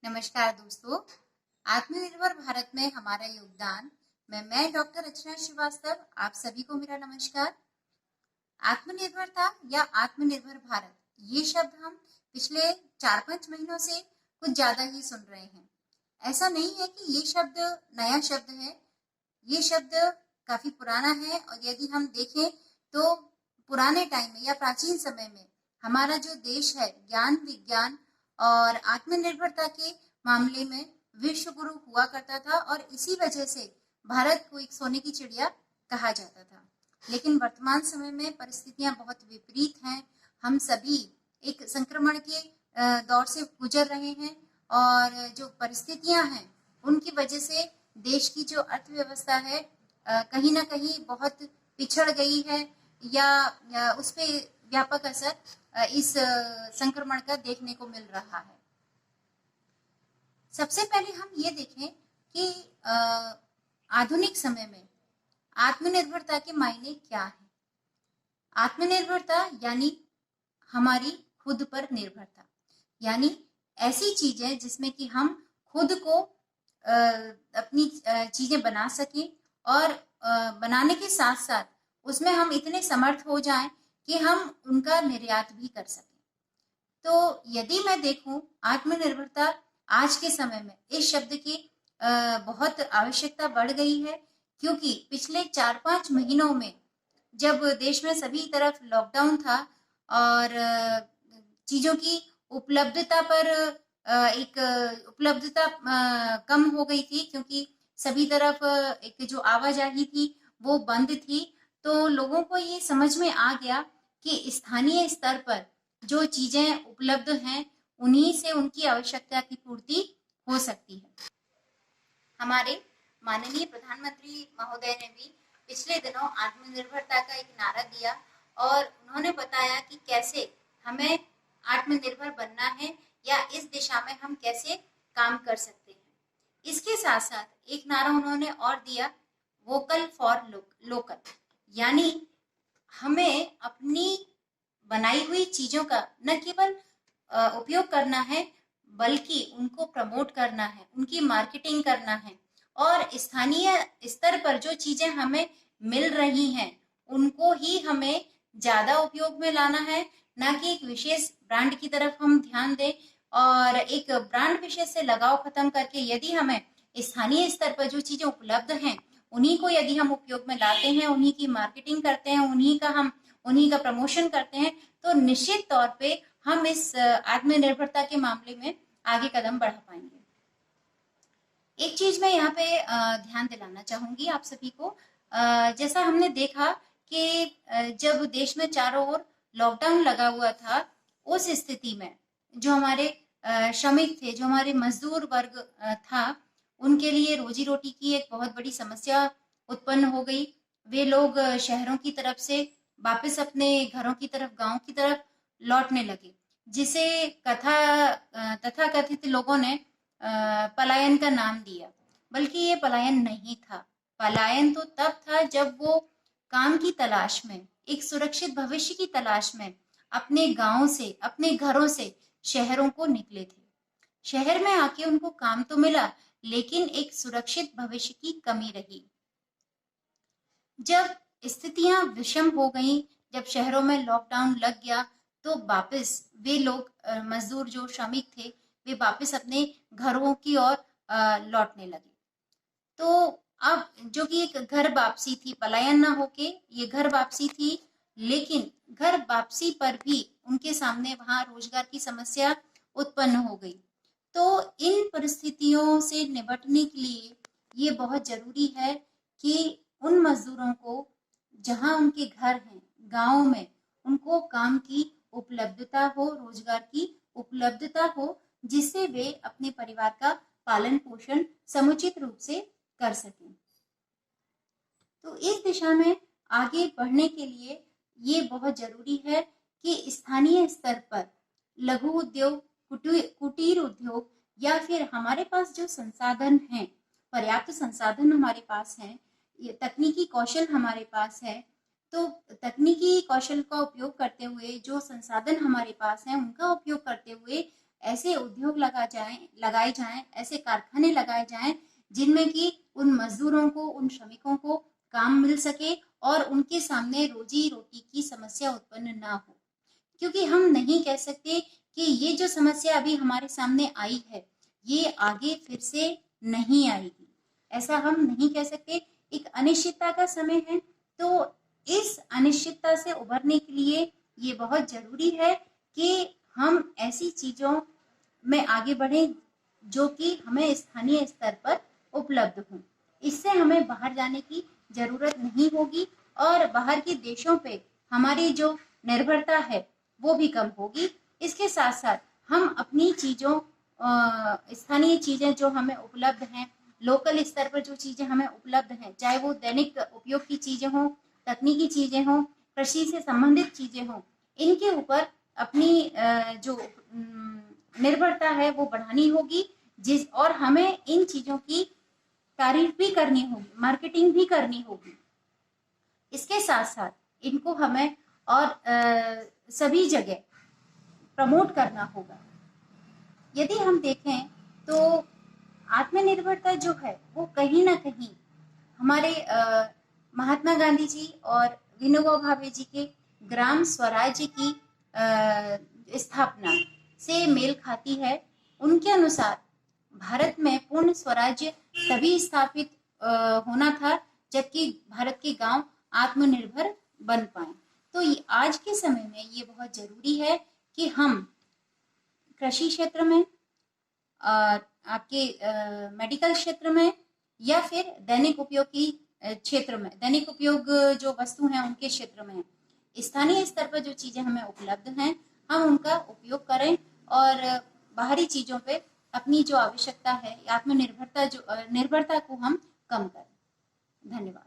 नमस्कार दोस्तों। आत्मनिर्भर भारत में हमारा योगदान में मैं डॉक्टर अर्चना श्रीवास्तव आप सभी को मेरा नमस्कार। आत्मनिर्भरता या आत्मनिर्भर भारत ये शब्द हम पिछले 4-5 महीनों से कुछ ज्यादा ही सुन रहे हैं। ऐसा नहीं है कि ये शब्द नया शब्द है, ये शब्द काफी पुराना है और यदि हम देखें तो पुराने टाइम में या प्राचीन समय में हमारा जो देश है ज्ञान विज्ञान और आत्मनिर्भरता के मामले में विश्व गुरु हुआ करता था और इसी वजह से भारत को एक सोने की चिड़िया कहा जाता था। लेकिन वर्तमान समय में परिस्थितियां बहुत विपरीत हैं। हम सभी एक संक्रमण के दौर से गुजर रहे हैं और जो परिस्थितियां हैं उनकी वजह से देश की जो अर्थव्यवस्था है कहीं ना कहीं बहुत पिछड़ गई है या उस पे व्यापक असर इस संक्रमण का देखने को मिल रहा है। सबसे पहले हम ये देखें कि आधुनिक समय में आत्मनिर्भरता के मायने क्या है। आत्मनिर्भरता यानी हमारी खुद पर निर्भरता, यानी ऐसी चीजें जिसमें कि हम खुद को अपनी चीजें बना सकें और बनाने के साथ साथ उसमें हम इतने समर्थ हो जाएं कि हम उनका निर्यात भी कर सकें। तो यदि मैं देखूं आत्मनिर्भरता आज के समय में इस शब्द की बहुत आवश्यकता बढ़ गई है, क्योंकि पिछले 4-5 महीनों में जब देश में सभी तरफ लॉकडाउन था और चीजों की उपलब्धता पर एक उपलब्धता कम हो गई थी, क्योंकि सभी तरफ एक जो आवाजाही थी वो बंद थी, तो लोगों को ये समझ में आ गया कि स्थानीय स्तर पर जो चीजें उपलब्ध हैं उन्हीं से उनकी आवश्यकता की पूर्ति हो सकती है। हमारे माननीय प्रधानमंत्री महोदय ने भी पिछले दिनों आत्मनिर्भरता का एक नारा दिया और उन्होंने बताया कि कैसे हमें आत्मनिर्भर बनना है या इस दिशा में हम कैसे काम कर सकते हैं। इसके साथ साथ एक नारा उन्होंने और दिया, वोकल फॉर लोकल, यानी हमें अपनी बनाई हुई चीजों का न केवल उपयोग करना है बल्कि उनको प्रमोट करना है, उनकी मार्केटिंग करना है और स्थानीय स्तर पर जो चीजें हमें मिल रही हैं उनको ही हमें ज्यादा उपयोग में लाना है, ना कि एक विशेष ब्रांड की तरफ हम ध्यान दें और एक ब्रांड विशेष से लगाव खत्म करके यदि हमें स्थानीय स्तर पर जो चीजें उपलब्ध हैं उन्हीं को यदि हम उपयोग में लाते हैं, उन्हीं की मार्केटिंग करते हैं, उन्हीं का प्रमोशन करते हैं, तो निश्चित तौर पे हम इस आत्मनिर्भरता के मामले में आगे कदम बढ़ा पाएंगे। एक चीज मैं यहाँ पे ध्यान दिलाना चाहूंगी आप सभी को। जैसा हमने देखा कि जब देश में चारों ओर लॉकडाउन लगा हुआ था, उस स्थिति में जो हमारे श्रमिक थे, जो हमारे मजदूर वर्ग था, उनके लिए रोजी रोटी की एक बहुत बड़ी समस्या उत्पन्न हो गई। वे लोग शहरों की तरफ से वापस अपने घरों की तरफ, गांव की तरफ लौटने लगे, जिसे तथाकथित लोगों ने पलायन का नाम दिया। बल्कि ये पलायन नहीं था। पलायन तो तब था जब वो काम की तलाश में, एक सुरक्षित भविष्य की तलाश में अपने गांव से, अपने घरों से शहरों को निकले थे। शहर में आके उनको काम तो मिला, लेकिन एक सुरक्षित भविष्य की कमी रही। जब स्थितियां विषम हो गईं, जब शहरों में लॉकडाउन लग गया, तो वापस वे लोग मजदूर जो श्रमिक थे वे वापस अपने घरों की ओर लौटने लगे। तो अब जो कि एक घर वापसी थी, पलायन ना होके ये घर वापसी थी, लेकिन घर वापसी पर भी उनके सामने वहां रोजगार की समस्या उत्पन्न हो गई। तो इन परिस्थितियों से निपटने के लिए ये बहुत जरूरी है कि उन मजदूरों को जहां उनके घर हैं, गांव में, उनको काम की उपलब्धता हो, रोजगार की उपलब्धता हो, जिससे वे अपने परिवार का पालन पोषण समुचित रूप से कर सकें। तो इस दिशा में आगे बढ़ने के लिए ये बहुत जरूरी है कि स्थानीय स्तर पर लघु उद्योग, कुटीर उद्योग या फिर हमारे पास जो संसाधन हैं, पर्याप्त संसाधन हमारे पास हैं, ये तकनीकी कौशल हमारे पास है, तो तकनीकी कौशल का उपयोग करते हुए, जो संसाधन हमारे पास हैं उनका उपयोग करते हुए ऐसे उद्योग लगाए जाएं, ऐसे कारखाने लगाए जाएं जिनमें कि उन मजदूरों को, उन श्रमिकों को काम मिल सके और उनके सामने रोजी रोटी की समस्या उत्पन्न ना हो। क्योंकि हम नहीं कह सकते कि ये जो समस्या अभी हमारे सामने आई है ये आगे फिर से नहीं आएगी, ऐसा हम नहीं कह सकते। एक अनिश्चितता का समय है, तो इस अनिश्चितता से उभरने के लिए ये बहुत जरूरी है कि हम ऐसी चीजों में आगे बढ़े जो कि हमें स्थानीय स्तर पर उपलब्ध हो। इससे हमें बाहर जाने की जरूरत नहीं होगी और बाहर के देशों पे हमारी जो निर्भरता है वो भी कम होगी। इसके साथ साथ हम अपनी चीजों, स्थानीय चीजें जो हमें उपलब्ध हैं, लोकल स्तर पर जो चीजें हमें उपलब्ध हैं, चाहे वो दैनिक उपयोग की चीजें हों, तकनीकी चीजें हों, कृषि से संबंधित चीजें हों, इनके ऊपर अपनी जो निर्भरता है वो बढ़ानी होगी। और हमें इन चीजों की तारीफ भी करनी होगी, मार्केटिंग भी करनी होगी। इसके साथ साथ इनको हमें और सभी जगह प्रमोट करना होगा। यदि हम देखें तो आत्मनिर्भरता जो है वो कहीं ना कहीं हमारे महात्मा गांधी जी और विनोबा भावे जी के ग्राम स्वराज्य की स्थापना से मेल खाती है। उनके अनुसार भारत में पूर्ण स्वराज्य तभी स्थापित होना था जबकि भारत के गांव आत्मनिर्भर बन पाए। तो आज के समय में ये बहुत जरूरी है कि हम कृषि क्षेत्र में, आपके मेडिकल क्षेत्र में या फिर दैनिक उपयोग की क्षेत्र में, दैनिक उपयोग जो वस्तु हैं उनके क्षेत्र में स्थानीय स्तर पर जो चीजें हमें उपलब्ध हैं हम उनका उपयोग करें और बाहरी चीजों पे अपनी जो आवश्यकता है, आत्मनिर्भरता जो निर्भरता को हम कम करें। धन्यवाद।